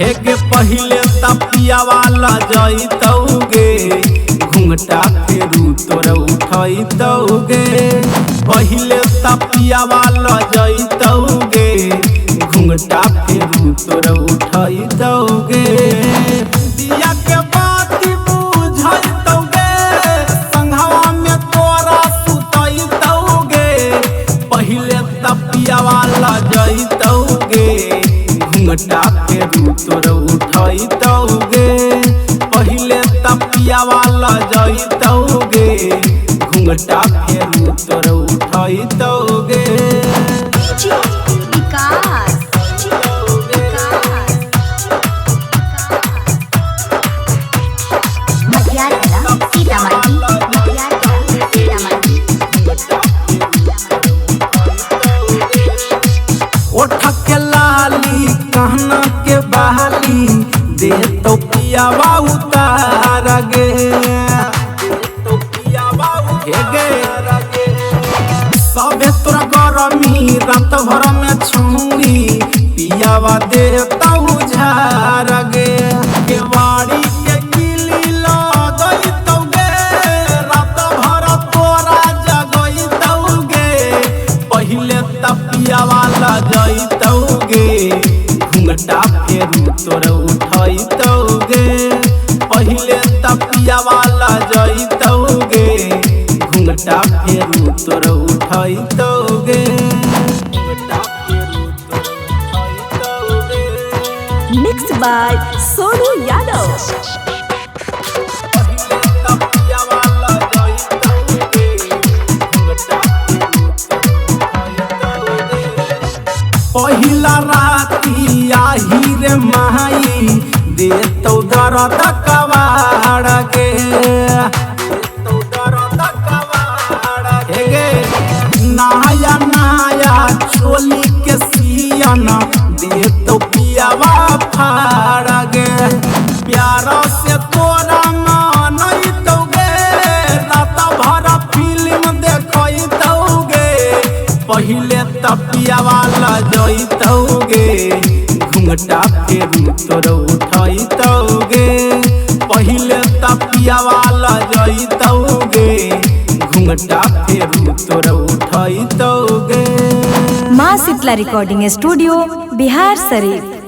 हेगे पहिले तपिया वाला जइतौगे घुंघटा फेरू तोर उठैतौगे पहिले तपिया वाला जइतौगे घुंघटा फेरू तोर उठैतौगे दिया के बाती बुझैतौगे संघवा में तोरा सुतैतौगे पहिले तपिया वाला जइतौगे घुंघटा फेरू तोर उठैतौगे पहिले तपिया वाला जइतौगे घुंघटा फेरू तोर उठैतौगे ओठके लाली कहना के बहाली दे तो पियावा उतार गे सबे तोरा गरमी रात भर में छुरी पियावा दे तो झार गे केवाड़ी के किली लगैतौगे रात भर तोरा जगैतौगे पहिले तपिया वाला जइतौगे घुंघटा फेरू तोर उठैतौगे पहिले तपिया वाला जइतौगे घुंघटा फेरू तोर उठैतौगे Mixed by Sonu Yadav. पहिला राती आही रे माई दे तो दर्द कवाड़ गे नया नया चोली के सियन दे तो पियावा फाड़ गे प्यार से तोरा मनैतौगे रात भर फिल्म देखैतौगे पहिले तपिया वाला जइतौगे घुंघटा फेरू तोर उठैतौगे पहिले तपिया वाला जइतौगे घुंघटा फेरू तोर उठैतौगे। माँ शीतला रिकॉर्डिंग स्टूडियो, बिहार शरीफ।